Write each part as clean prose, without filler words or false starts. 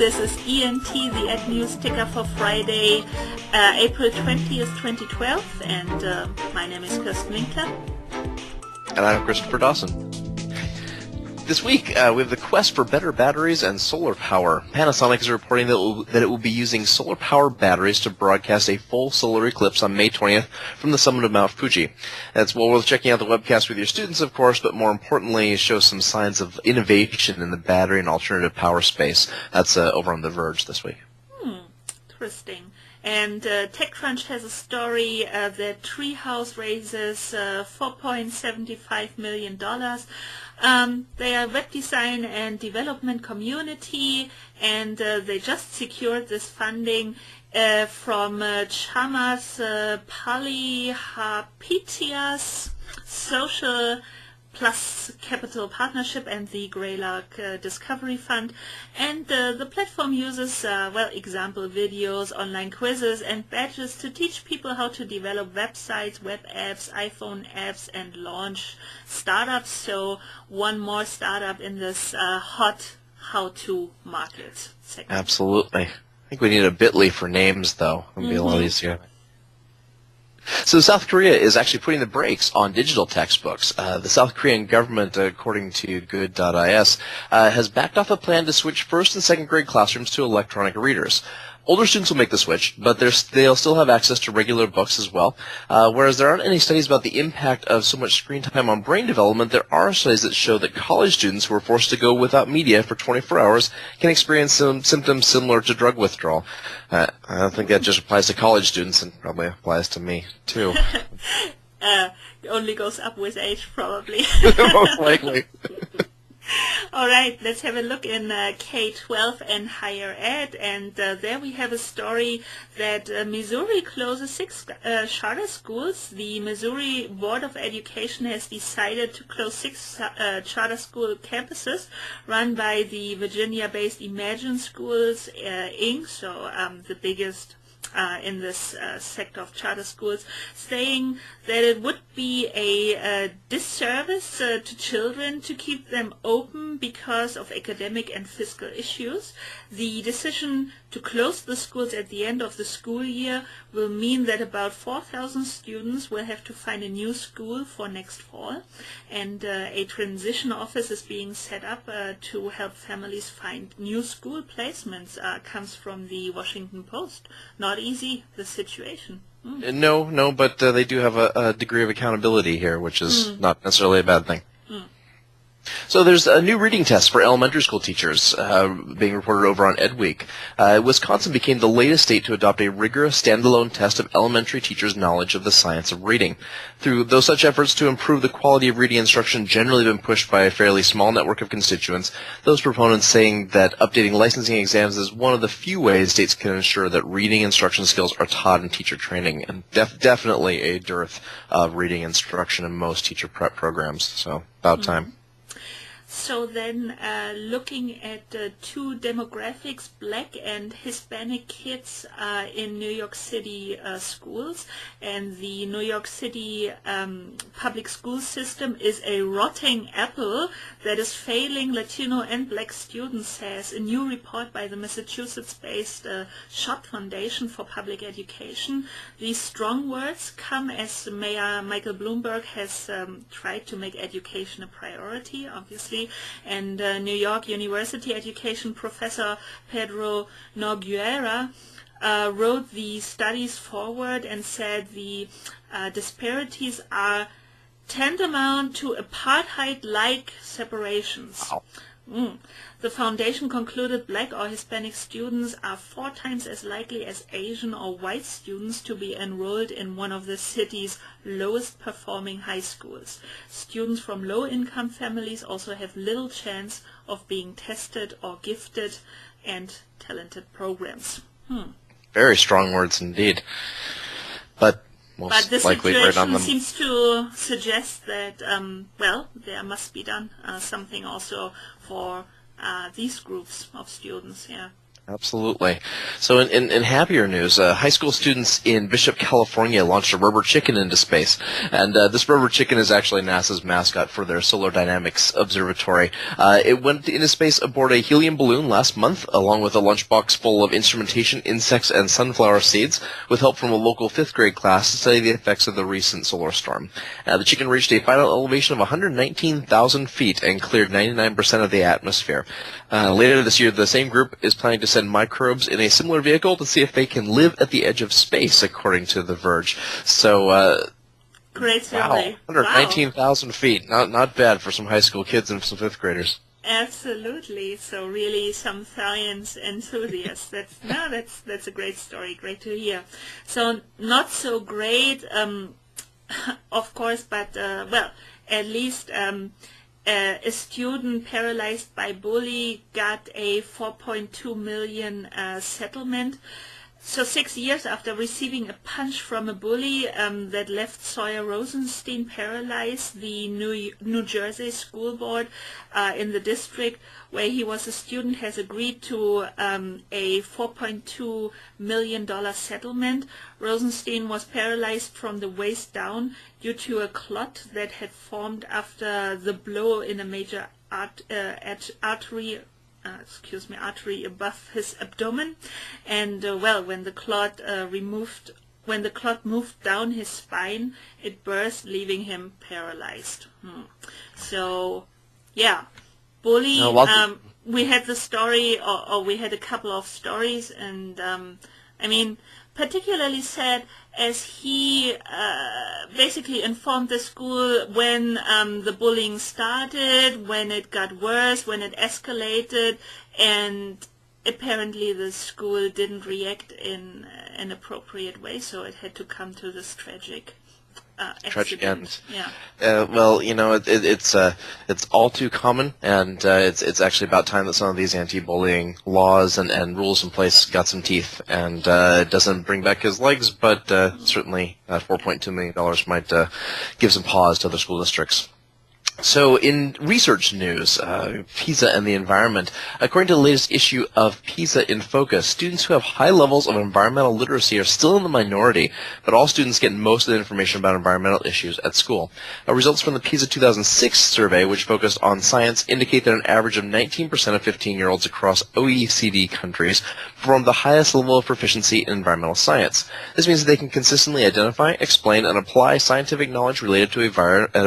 This is ENT, the Ed News ticker for Friday, April 20th, 2012, and my name is Kirsten Winkler. And I'm Christopher Dawson. This week, we have the quest for better batteries and solar power. Panasonic is reporting that it will be using solar power batteries to broadcast a full solar eclipse on May 20th from the summit of Mount Fuji. It's well worth checking out the webcast with your students, of course, but more importantly, it shows some signs of innovation in the battery and alternative power space. That's over on The Verge this week. Interesting. And TechCrunch has a story that Treehouse raises $4.75 million. They are a web design and development community, and they just secured this funding from Chamas Palihapitias Social Plus Capital Partnership and the Greylark Discovery Fund. And the platform uses, example videos, online quizzes, and badges to teach people how to develop websites, web apps, iPhone apps, and launch startups. So one more startup in this hot how-to market segment. Absolutely. I think we need a bit.ly for names, though. It'll be a lot easier. So South Korea is actually putting the brakes on digital textbooks. The South Korean government, according to good.is, has backed off a plan to switch first and second grade classrooms to electronic readers. Older students will make the switch, but they'll still have access to regular books as well. Whereas there aren't any studies about the impact of so much screen time on brain development, there are studies that show that college students who are forced to go without media for 24 hours can experience some symptoms similar to drug withdrawal. I don't think that just applies to college students, and probably applies to me, too. It only goes up with age, probably. Most likely. All right, let's have a look in K-12 and higher ed, and there we have a story that Missouri closes 6 charter schools. The Missouri Board of Education has decided to close 6 charter school campuses run by the Virginia-based Imagine Schools, Inc., so the biggest in this sector of charter schools, saying that it would be a disservice to children to keep them open because of academic and fiscal issues. The decision to close the schools at the end of the school year will mean that about 4,000 students will have to find a new school for next fall, and a transition office is being set up to help families find new school placements, comes from the Washington Post. Not easy, the situation. No, but they do have a degree of accountability here, which is not necessarily a bad thing. So there's a new reading test for elementary school teachers being reported over on EdWeek. Wisconsin became the latest state to adopt a rigorous standalone test of elementary teachers' knowledge of the science of reading. Though such efforts to improve the quality of reading instruction generally have been pushed by a fairly small network of constituents, those proponents saying that updating licensing exams is one of the few ways states can ensure that reading instruction skills are taught in teacher training, and definitely a dearth of reading instruction in most teacher prep programs, so about time. So then looking at 2 demographics, Black and Hispanic kids in New York City schools, and the New York City public school system is a rotting apple that is failing Latino and Black students, says a new report by the Massachusetts-based Schott Foundation for Public Education. These strong words come as Mayor Michael Bloomberg has tried to make education a priority, obviously, and New York University education professor Pedro Nogueira wrote the studies forward and said the disparities are tantamount to apartheid-like separations. Wow. The foundation concluded Black or Hispanic students are 4 times as likely as Asian or white students to be enrolled in one of the city's lowest performing high schools. Students from low-income families also have little chance of being tested or gifted and talented programs. Very strong words indeed. But the situation seems to suggest that, there must be done something also for these groups of students, yeah. Absolutely. So in happier news, high school students in Bishop, California launched a rubber chicken into space. And this rubber chicken is actually NASA's mascot for their Solar Dynamics Observatory. It went into space aboard a helium balloon last month, along with a lunchbox full of instrumentation, insects, and sunflower seeds, with help from a local 5th grade class to study the effects of the recent solar storm. The chicken reached a final elevation of 119,000 feet and cleared 99% of the atmosphere. Later this year, the same group is planning to send microbes in a similar vehicle to see if they can live at the edge of space, according to The Verge. So, great wow, story. 119,000 feet. Not bad for some high school kids and some 5th graders. Absolutely. So really some science enthusiasts. That's a great story. Great to hear. So not so great, of course, but well, at least a student paralyzed by bully got a 4.2 million settlement. So 6 years after receiving a punch from a bully that left Sawyer Rosenstein paralyzed, the New Jersey school board in the district where he was a student has agreed to a $4.2 million settlement. Rosenstein was paralyzed from the waist down due to a clot that had formed after the blow in a major artery above his abdomen, and well, when the clot moved down his spine, it burst, leaving him paralyzed. So, yeah, bully. We had the story, or we had a couple of stories, and I mean, particularly sad as he basically informed the school when the bullying started, when it got worse, when it escalated, and apparently the school didn't react in an appropriate way, so it had to come to this tragic end. Yeah. Well, you know, it's all too common, and it's actually about time that some of these anti-bullying laws and rules in place got some teeth. And it doesn't bring back his legs, but certainly $4.2 million might give some pause to other school districts. So in research news, PISA and the environment, according to the latest issue of PISA in Focus, students who have high levels of environmental literacy are still in the minority, but all students get most of the information about environmental issues at school. Results from the PISA 2006 survey, which focused on science, indicate that an average of 19% of 15-year-olds across OECD countries perform the highest level of proficiency in environmental science. This means that they can consistently identify, explain, and apply scientific knowledge related to a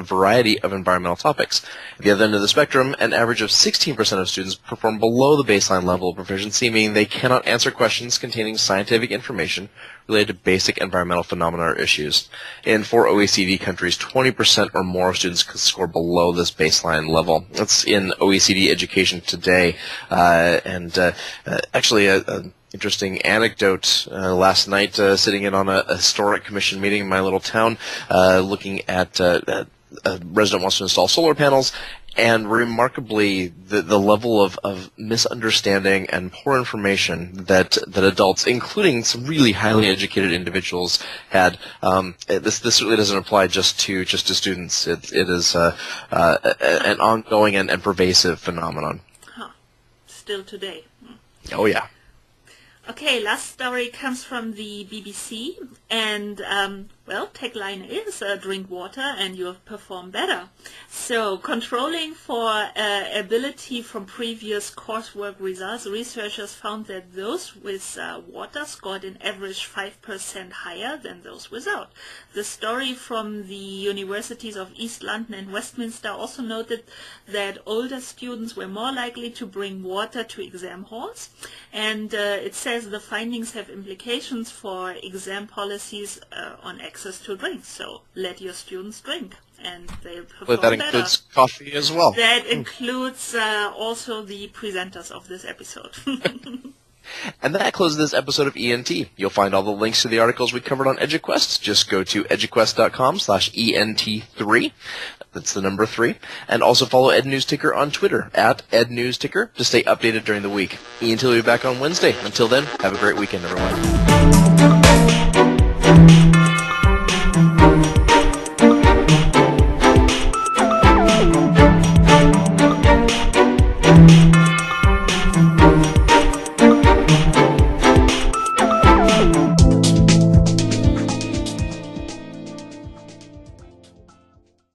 variety of environmental topics. At the other end of the spectrum, an average of 16% of students perform below the baseline level of proficiency, meaning they cannot answer questions containing scientific information related to basic environmental phenomena or issues. In 4 OECD countries, 20% or more of students could score below this baseline level. That's in OECD Education Today. Actually, an interesting anecdote. Last night, sitting in on a historic commission meeting in my little town, looking at a resident wants to install solar panels, and remarkably, the level of misunderstanding and poor information that adults, including some really highly educated individuals, had. This really doesn't apply just to students. It is an ongoing and pervasive phenomenon. Still today. Oh yeah. Okay, last story comes from the BBC, and well, tagline is drink water and you'll perform better. So, controlling for ability from previous coursework results, researchers found that those with water scored an average 5% higher than those without. The story from the universities of East London and Westminster also noted that older students were more likely to bring water to exam halls, and it says the findings have implications for exam policies on access to drinks. So let your students drink, and they'll perform that includes better. Coffee as well. That includes also the presenters of this episode. And that closes this episode of ENT. You'll find all the links to the articles we covered on EduQuest. Just go to eduquest.com/ENT3. That's the number 3. And also follow Ed News Ticker on Twitter @EdNewsTicker to stay updated during the week. ENT will be back on Wednesday. Until then, have a great weekend, everyone.